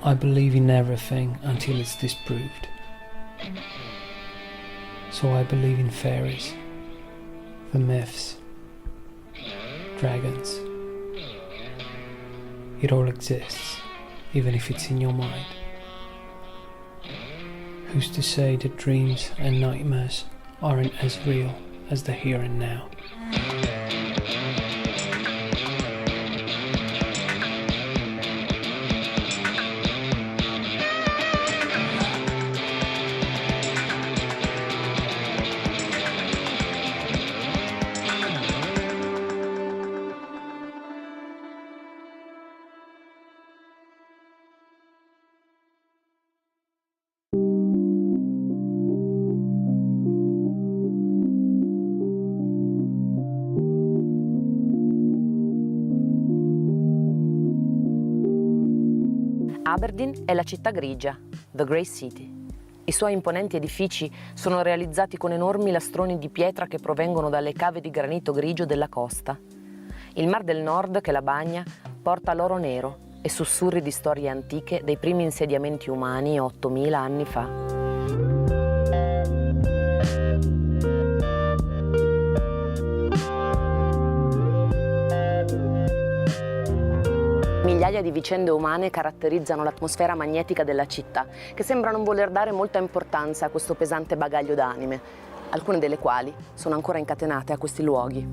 I believe in everything until it's disproved. So I believe in fairies, the myths, dragons. It all exists, even if it's in your mind. Who's to say that dreams and nightmares aren't as real as the here and now? Aberdeen è la città grigia, The Grey City. I suoi imponenti edifici sono realizzati con enormi lastroni di pietra che provengono dalle cave di granito grigio della costa. Il Mar del Nord che la bagna porta l'oro nero e sussurri di storie antiche dei primi insediamenti umani 8.000 anni fa. Migliaia di vicende umane caratterizzano l'atmosfera magnetica della città, che sembra non voler dare molta importanza a questo pesante bagaglio d'anime, alcune delle quali sono ancora incatenate a questi luoghi.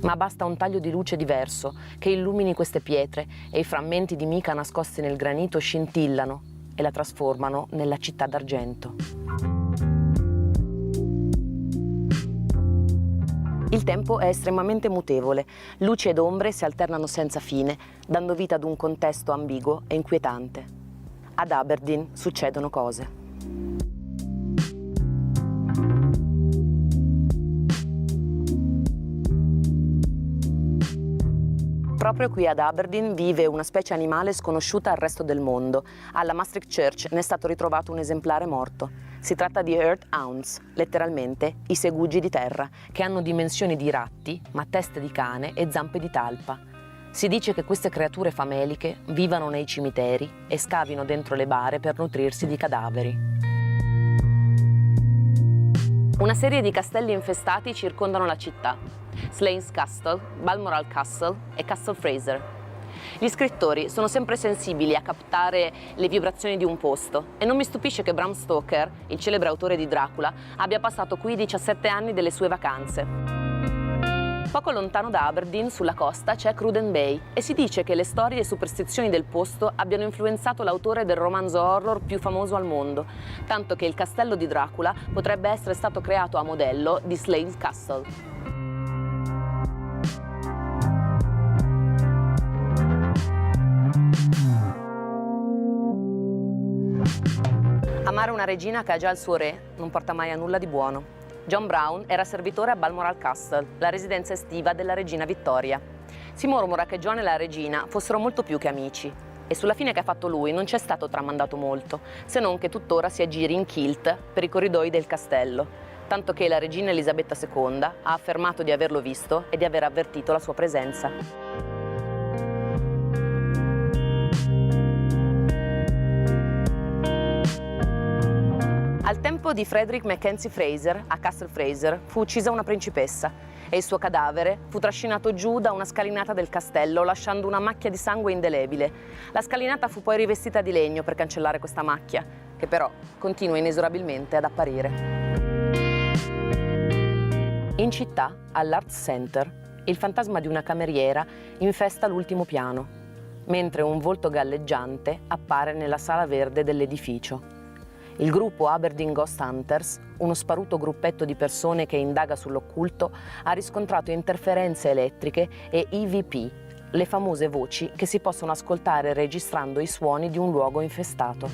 Ma basta un taglio di luce diverso che illumini queste pietre e i frammenti di mica nascosti nel granito scintillano e la trasformano nella città d'argento. Il tempo è estremamente mutevole, luci ed ombre si alternano senza fine, dando vita ad un contesto ambiguo e inquietante. Ad Aberdeen succedono cose. Proprio qui ad Aberdeen vive una specie animale sconosciuta al resto del mondo. Alla Maastricht Church ne è stato ritrovato un esemplare morto. Si tratta di Earth Hounds, letteralmente i segugi di terra, che hanno dimensioni di ratti, ma teste di cane e zampe di talpa. Si dice che queste creature fameliche vivano nei cimiteri e scavino dentro le bare per nutrirsi di cadaveri. Una serie di castelli infestati circondano la città: Slains Castle, Balmoral Castle e Castle Fraser. Gli scrittori sono sempre sensibili a captare le vibrazioni di un posto e non mi stupisce che Bram Stoker, il celebre autore di Dracula, abbia passato qui 17 anni delle sue vacanze. Poco lontano da Aberdeen, sulla costa, c'è Cruden Bay e si dice che le storie e superstizioni del posto abbiano influenzato l'autore del romanzo horror più famoso al mondo, tanto che il castello di Dracula potrebbe essere stato creato a modello di Slains Castle. Amare una regina che ha già il suo re non porta mai a nulla di buono. John Brown era servitore a Balmoral Castle, la residenza estiva della regina Vittoria. Si mormora che John e la regina fossero molto più che amici e sulla fine che ha fatto lui non c'è stato tramandato molto, se non che tuttora si aggiri in kilt per i corridoi del castello, tanto che la regina Elisabetta II ha affermato di averlo visto e di aver avvertito la sua presenza. Al tempo di Frederick Mackenzie Fraser, a Castle Fraser, fu uccisa una principessa e il suo cadavere fu trascinato giù da una scalinata del castello, lasciando una macchia di sangue indelebile. La scalinata fu poi rivestita di legno per cancellare questa macchia, che però continua inesorabilmente ad apparire. In città, all'Arts Center, il fantasma di una cameriera infesta l'ultimo piano, mentre un volto galleggiante appare nella sala verde dell'edificio. Il gruppo Aberdeen Ghost Hunters, uno sparuto gruppetto di persone che indaga sull'occulto, ha riscontrato interferenze elettriche e EVP, le famose voci che si possono ascoltare registrando i suoni di un luogo infestato.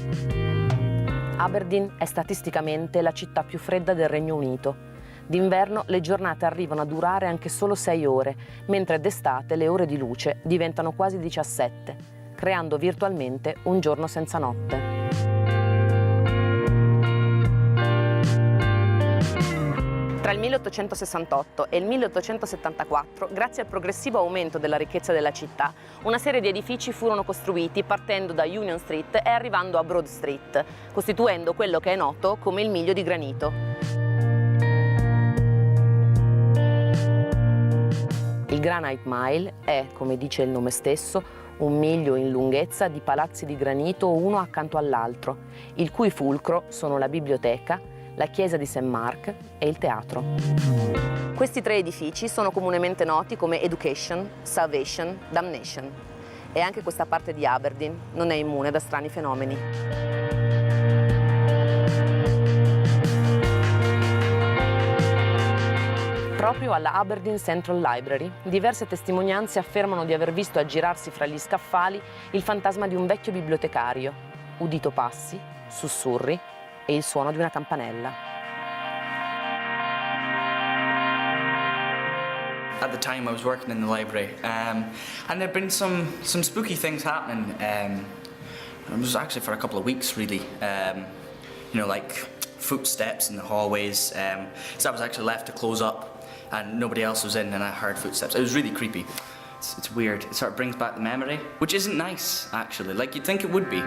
Aberdeen è statisticamente la città più fredda del Regno Unito. D'inverno le giornate arrivano a durare anche solo 6 ore, mentre d'estate le ore di luce diventano quasi 17, creando virtualmente un giorno senza notte. Tra il 1868 e il 1874, grazie al progressivo aumento della ricchezza della città, una serie di edifici furono costruiti partendo da Union Street e arrivando a Broad Street, costituendo quello che è noto come il Miglio di Granito. Il Granite Mile è, come dice il nome stesso, un miglio in lunghezza di palazzi di granito uno accanto all'altro, il cui fulcro sono la biblioteca, la chiesa di St. Mark e il teatro. Questi 3 edifici sono comunemente noti come Education, Salvation, Damnation. E anche questa parte di Aberdeen non è immune da strani fenomeni. Proprio alla Aberdeen Central Library, diverse testimonianze affermano di aver visto aggirarsi fra gli scaffali il fantasma di un vecchio bibliotecario, udito passi, sussurri e il suono di una campanella. At the time I was working in the library, and there'd been some spooky things happening. It was actually for a couple of weeks, really. You know, like footsteps in the hallways. So I was actually left to close up, and nobody else was in, and I heard footsteps. It was really creepy. It's weird. It sort of brings back the memory, which isn't nice, actually. Like you'd think it would be.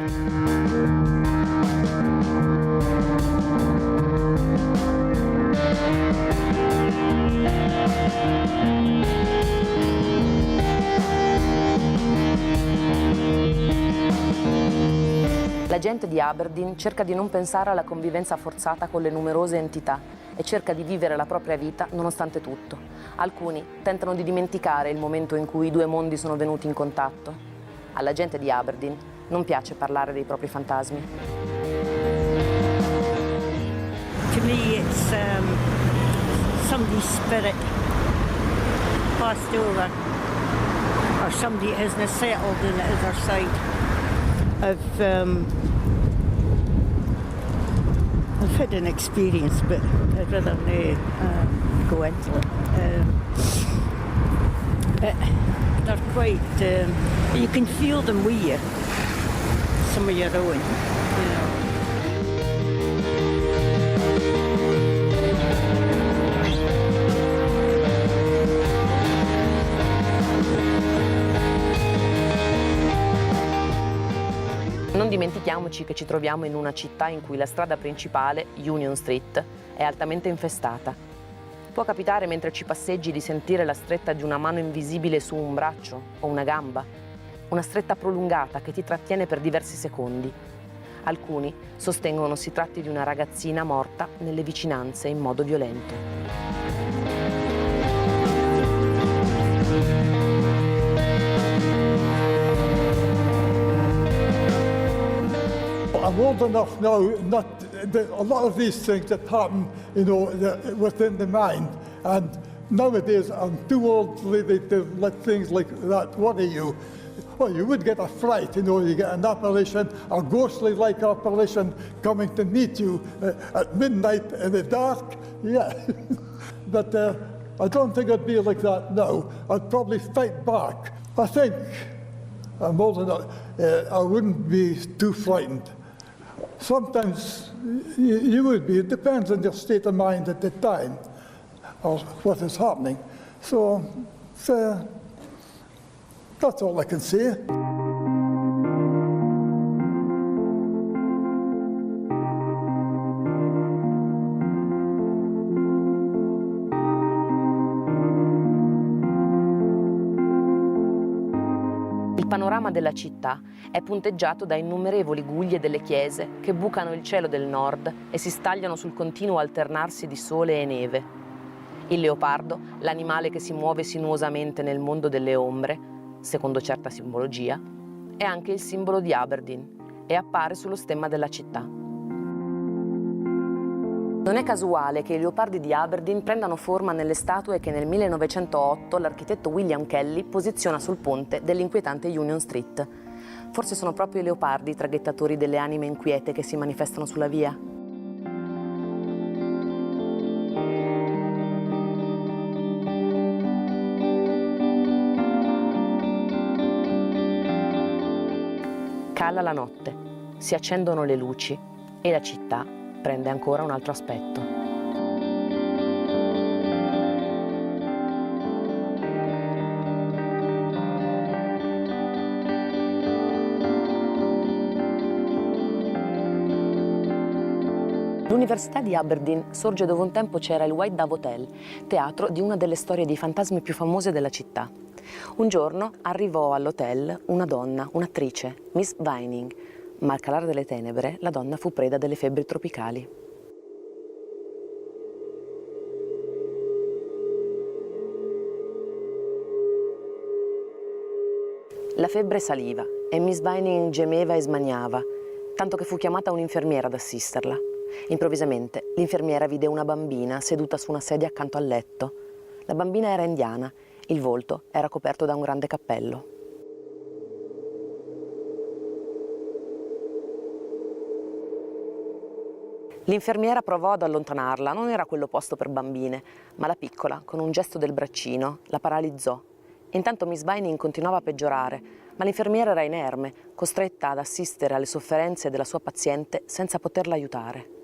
La gente di Aberdeen cerca di non pensare alla convivenza forzata con le numerose entità e cerca di vivere la propria vita nonostante tutto. Alcuni tentano di dimenticare il momento in cui i 2 mondi sono venuti in contatto. Alla gente di Aberdeen non piace parlare dei propri fantasmi. To me it's somebody's spirit passed over, or somebody that hasn't settled on the other side. I've had an experience, but I'd rather not go into it. But they're quite, you can feel them with you, some of your own, you know. Non dimentichiamoci che ci troviamo in una città in cui la strada principale, Union Street, è altamente infestata. Può capitare mentre ci passeggi di sentire la stretta di una mano invisibile su un braccio o una gamba, una stretta prolungata che ti trattiene per diversi secondi. Alcuni sostengono si tratti di una ragazzina morta nelle vicinanze in modo violento. I'm old enough now, a lot of these things that happen, you know, within the mind. And nowadays, I'm too old really to let things like that worry you. Well, you would get a fright, you know, you get an apparition, a ghostly-like apparition coming to meet you at midnight in the dark. Yeah. But I don't think I'd be like that now. I'd probably fight back. I think I'm old enough, I wouldn't be too frightened. Sometimes you would be. It depends on your state of mind at the time or what is happening. So that's all I can say. Il panorama della città è punteggiato da innumerevoli guglie delle chiese che bucano il cielo del nord e si stagliano sul continuo alternarsi di sole e neve. Il leopardo, l'animale che si muove sinuosamente nel mondo delle ombre, secondo certa simbologia, è anche il simbolo di Aberdeen e appare sullo stemma della città. Non è casuale che i leopardi di Aberdeen prendano forma nelle statue che nel 1908 l'architetto William Kelly posiziona sul ponte dell'inquietante Union Street. Forse sono proprio i leopardi i traghettatori delle anime inquiete che si manifestano sulla via? Cala la notte, si accendono le luci e la città prende ancora un altro aspetto. L'Università di Aberdeen sorge dove un tempo c'era il White Dove Hotel, teatro di una delle storie dei fantasmi più famose della città. Un giorno arrivò all'hotel una donna, un'attrice, Miss Vining, ma al calare delle tenebre la donna fu preda delle febbri tropicali. La febbre saliva e Miss Vining gemeva e smaniava, tanto che fu chiamata un'infermiera ad assisterla. Improvvisamente l'infermiera vide una bambina seduta su una sedia accanto al letto. La bambina era indiana, il volto era coperto da un grande cappello. L'infermiera provò ad allontanarla, non era quello posto per bambine, ma la piccola, con un gesto del braccino, la paralizzò. Intanto Miss Vining continuava a peggiorare, ma l'infermiera era inerme, costretta ad assistere alle sofferenze della sua paziente senza poterla aiutare.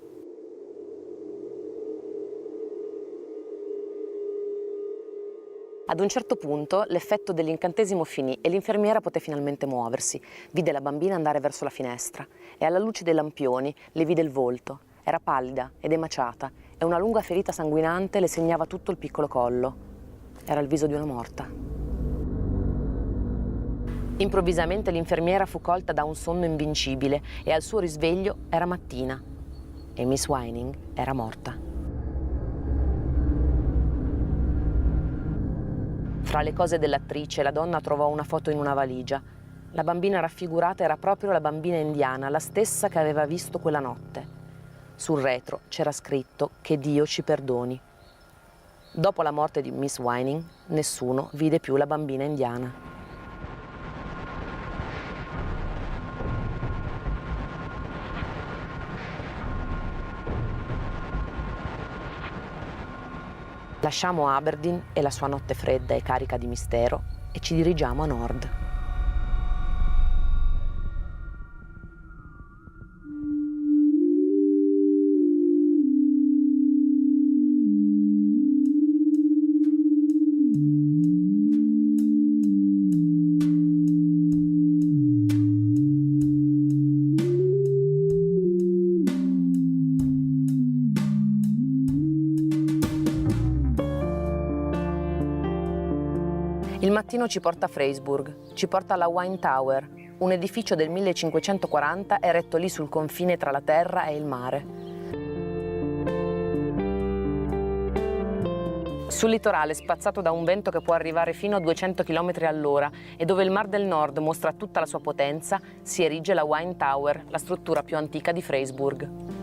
Ad un certo punto l'effetto dell'incantesimo finì e l'infermiera poté finalmente muoversi. Vide la bambina andare verso la finestra e alla luce dei lampioni le vide il volto. Era pallida ed emaciata e una lunga ferita sanguinante le segnava tutto il piccolo collo. Era il viso di una morta. Improvvisamente l'infermiera fu colta da un sonno invincibile e al suo risveglio era mattina e Miss Vining era morta. Fra le cose dell'attrice, la donna trovò una foto in una valigia. La bambina raffigurata era proprio la bambina indiana, la stessa che aveva visto quella notte. Sul retro c'era scritto che Dio ci perdoni. Dopo la morte di Miss Vining, nessuno vide più la bambina indiana. Lasciamo Aberdeen e la sua notte fredda e carica di mistero e ci dirigiamo a nord. Il mattino ci porta a Fraserburgh, ci porta alla Wine Tower, un edificio del 1540 eretto lì sul confine tra la terra e il mare. Sul litorale, spazzato da un vento che può arrivare fino a 200 km all'ora e dove il Mar del Nord mostra tutta la sua potenza, si erige la Wine Tower, la struttura più antica di Fraserburgh.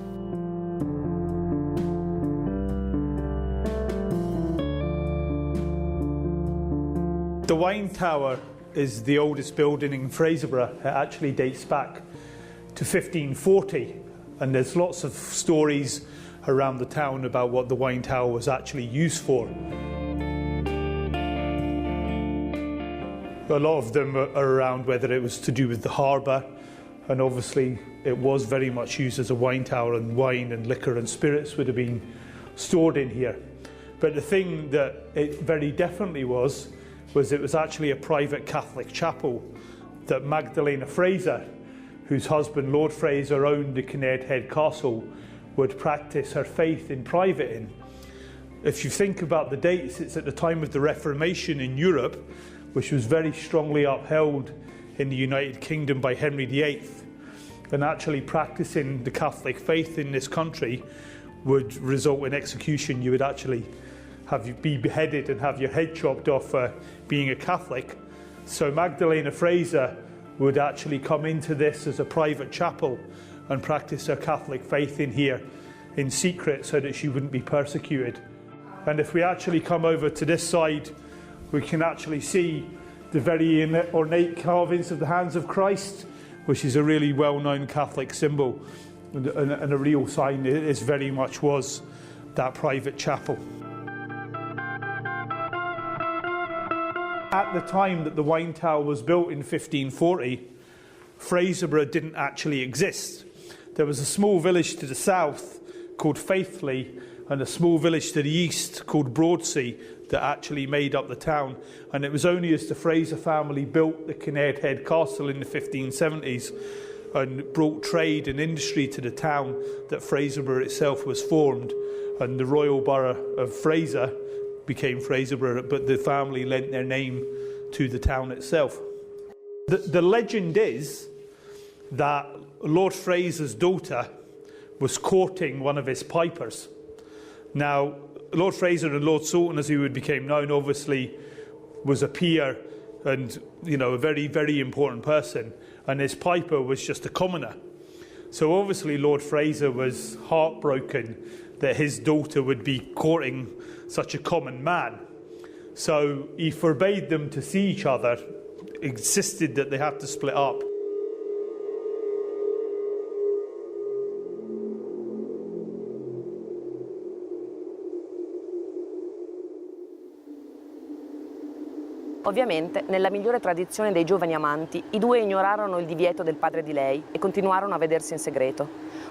The Wine Tower is the oldest building in Fraserburgh. It actually dates back to 1540, and there's lots of stories around the town about what the Wine Tower was actually used for. A lot of them are around whether it was to do with the harbour, and obviously it was very much used as a wine tower, and wine and liquor and spirits would have been stored in here. But the thing that it very definitely was it was actually a private Catholic chapel that Magdalena Fraser, whose husband Lord Fraser owned the Kinnaird Head Castle, would practice her faith in private in. If you think about the dates, it's at the time of the Reformation in Europe, which was very strongly upheld in the United Kingdom by Henry VIII, and actually practicing the Catholic faith in this country would result in execution. You would actually be beheaded and have your head chopped off for being a Catholic. So Magdalena Fraser would actually come into this as a private chapel and practice her Catholic faith in here in secret so that she wouldn't be persecuted. And if we actually come over to this side, we can actually see the very ornate carvings of the hands of Christ, which is a really well-known Catholic symbol and a real sign. It very much was that private chapel. At the time that the Wine Tower was built in 1540, Fraserburgh didn't actually exist. There was a small village to the south called Faithley and a small village to the east called Broadsea that actually made up the town. And it was only as the Fraser family built the Kinnaird Head Castle in the 1570s and brought trade and industry to the town that Fraserburgh itself was formed, and the royal borough of Fraser became Fraserburgh, but the family lent their name to the town itself. The legend is that Lord Fraser's daughter was courting one of his pipers. Now, Lord Fraser and Lord Salton, as he would become known, obviously was a peer and, you know, a very, very important person, and his piper was just a commoner. So obviously Lord Fraser was heartbroken that his daughter would be courting such a common man. So he forbade them to see each other, insisted that they had to split up. Ovviamente, nella migliore tradizione dei giovani amanti, i due ignorarono il divieto del padre di lei e continuarono a vedersi in segreto.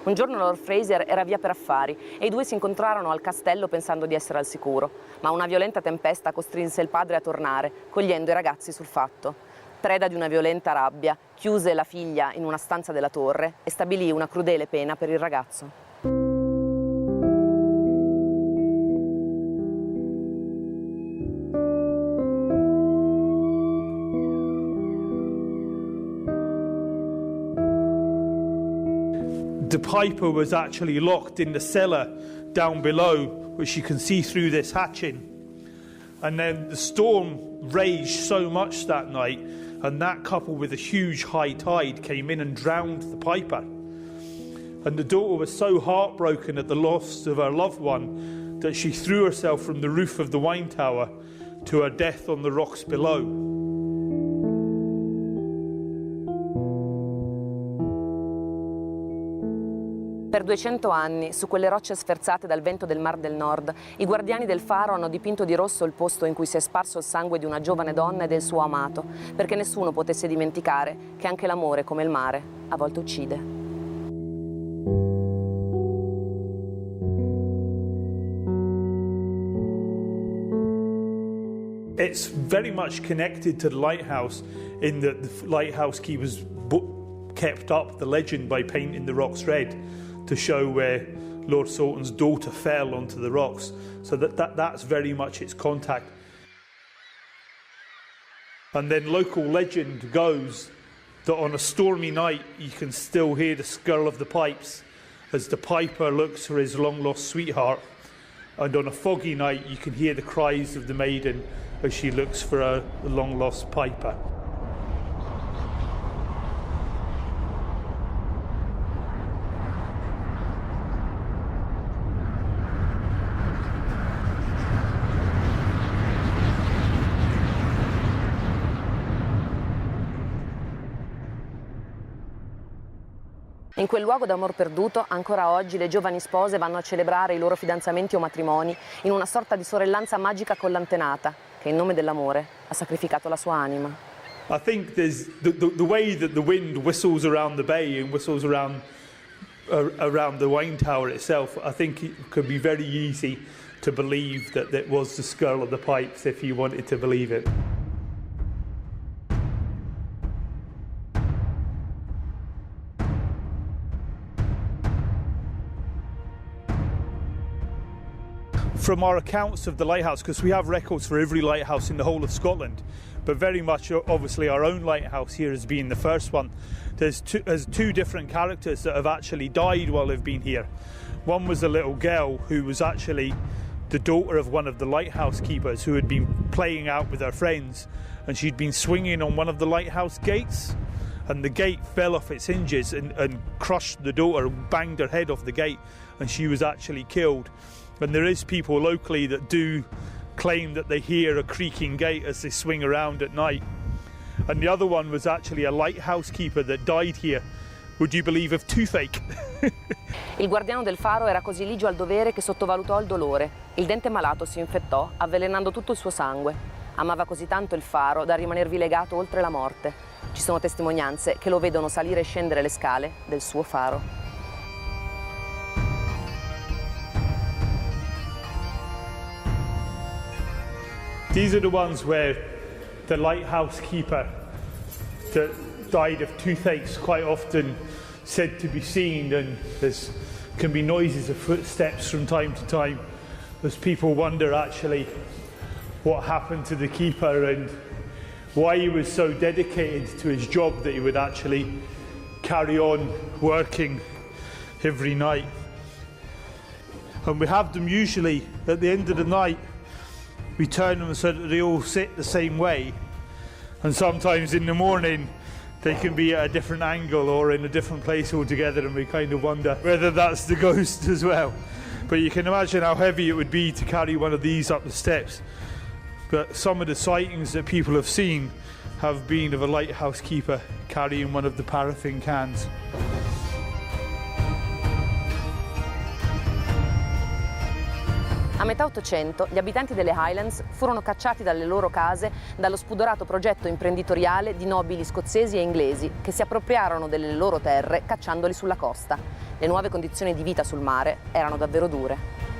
Un giorno Lord Fraser era via per affari e i due si incontrarono al castello pensando di essere al sicuro, ma una violenta tempesta costrinse il padre a tornare, cogliendo i ragazzi sul fatto. Preda di una violenta rabbia, chiuse la figlia in una stanza della torre e stabilì una crudele pena per il ragazzo. The piper was actually locked in the cellar down below, which you can see through this hatching. And then the storm raged so much that night, and that coupled with a huge high tide came in and drowned the piper. And the daughter was so heartbroken at the loss of her loved one that she threw herself from the roof of the wine tower to her death on the rocks below. Per 200 anni, su quelle rocce sferzate dal vento del Mar del Nord, i guardiani del faro hanno dipinto di rosso il posto in cui si è sparso il sangue di una giovane donna e del suo amato, perché nessuno potesse dimenticare che anche l'amore, come il mare, a volte uccide. It's very much connected to the lighthouse in that the lighthouse keepers kept up the legend by painting the rocks red to show where Lord Salton's daughter fell onto the rocks. So that's very much its contact. And then local legend goes that on a stormy night you can still hear the skirl of the pipes as the piper looks for his long-lost sweetheart. And on a foggy night you can hear the cries of the maiden as she looks for her long-lost piper. In quel luogo d'amor perduto, ancora oggi le giovani spose vanno a celebrare i loro fidanzamenti o matrimoni in una sorta di sorellanza magica con l'antenata, che in nome dell'amore ha sacrificato la sua anima. I think there's the way that the wind whistles around the bay and whistles around the wine tower itself. I think it could be very easy to believe that it was the skirl of the pipes if you wanted to believe it. From our accounts of the lighthouse, because we have records for every lighthouse in the whole of Scotland, but very much obviously our own lighthouse here as being the first one, there's two different characters that have actually died while they've been here. One was a little girl who was actually the daughter of one of the lighthouse keepers who had been playing out with her friends, and she'd been swinging on one of the lighthouse gates, and the gate fell off its hinges and crushed the daughter, banged her head off the gate, and she was actually killed. And there is people locally that do claim that they hear a creaking gate as they swing around at night. And the other one was actually a lighthouse keeper that died here. Would you believe of toothache? Il guardiano del faro era così ligio al dovere che sottovalutò il dolore. Il dente malato si infettò, avvelenando tutto il suo sangue. Amava così tanto il faro da rimanervi legato oltre la morte. Ci sono testimonianze che lo vedono salire e scendere le scale del suo faro. These are the ones where the lighthouse keeper that died of toothaches, quite often said to be seen, and there can be noises of footsteps from time to time as people wonder actually what happened to the keeper and why he was so dedicated to his job that he would actually carry on working every night. And we have them usually at the end of the night, we turn them so that they all sit the same way, and sometimes in the morning they can be at a different angle or in a different place altogether, and we kind of wonder whether that's the ghost as well. But you can imagine how heavy it would be to carry one of these up the steps. But some of the sightings that people have seen have been of a lighthouse keeper carrying one of the paraffin cans. A metà Ottocento gli abitanti delle Highlands furono cacciati dalle loro case dallo spudorato progetto imprenditoriale di nobili scozzesi e inglesi che si appropriarono delle loro terre cacciandoli sulla costa. Le nuove condizioni di vita sul mare erano davvero dure.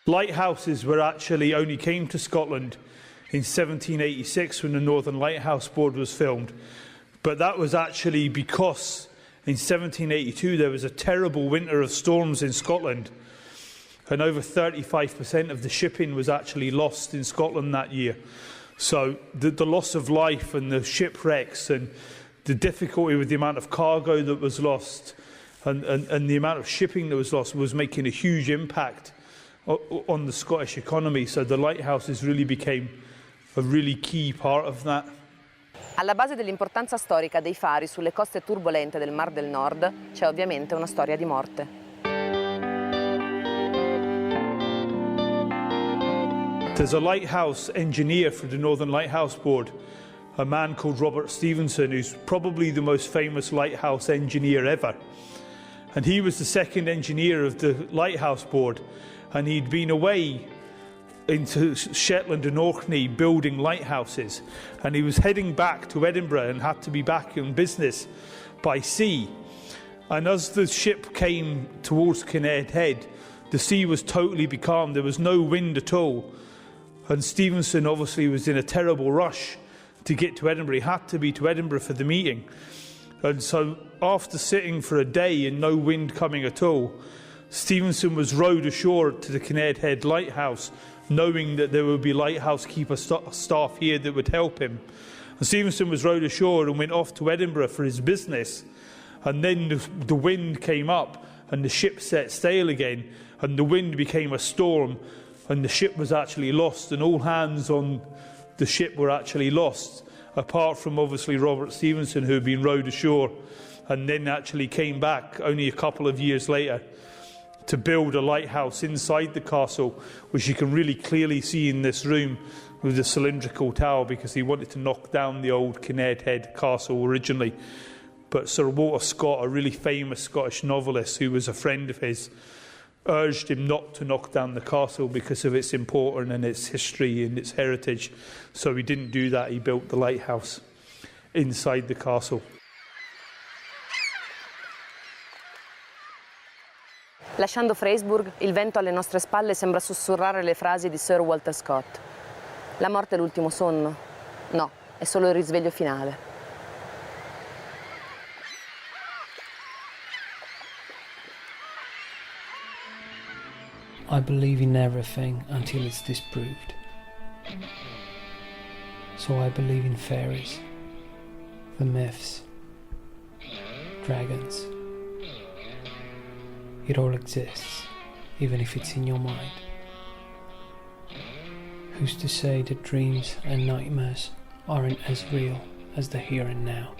Lighthouses only came to Scotland in 1786 when the Northern Lighthouse Board was filmed. But that was actually because in 1782 there was a terrible winter of storms in Scotland, and over 35% of the shipping was actually lost in Scotland that year. So the loss of life and the shipwrecks and the difficulty with the amount of cargo that was lost and the amount of shipping that was lost was making a huge impact on the Scottish economy, so the lighthouses really became a really key part of that. Alla base dell'importanza storica dei fari sulle coste turbolente del Mar del Nord c'è ovviamente una storia di morte. There's a lighthouse engineer for the Northern Lighthouse Board, a man called Robert Stevenson, who's probably the most famous lighthouse engineer ever. And he was the second engineer of the Lighthouse Board, and he'd been away into Shetland and Orkney building lighthouses, and he was heading back to Edinburgh and had to be back in business by sea. And as the ship came towards Kinnaird Head, the sea was totally becalmed, there was no wind at all, and Stevenson obviously was in a terrible rush to get to Edinburgh. He had to be to Edinburgh for the meeting, and so after sitting for a day and no wind coming at all, Stevenson was rowed ashore to the Kinnaird Head Lighthouse, knowing that there would be lighthouse keeper staff here that would help him. And Stevenson was rowed ashore and went off to Edinburgh for his business. And then the wind came up and the ship set sail again, and the wind became a storm and the ship was actually lost, and all hands on the ship were actually lost, apart from obviously Robert Stevenson, who had been rowed ashore and then actually came back only a couple of years later to build a lighthouse inside the castle, which you can really clearly see in this room with the cylindrical tower, because he wanted to knock down the old Kinnaird Head castle originally. But Sir Walter Scott, a really famous Scottish novelist who was a friend of his, urged him not to knock down the castle because of its importance and its history and its heritage. So he didn't do that, he built the lighthouse inside the castle. Lasciando Fraserburgh, il vento alle nostre spalle sembra sussurrare le frasi di Sir Walter Scott. La morte è l'ultimo sonno? No, è solo il risveglio finale. I believe in everything until it's disproved. So I believe in fairies, the myths, dragons. It all exists, even if it's in your mind. Who's to say that dreams and nightmares aren't as real as the here and now?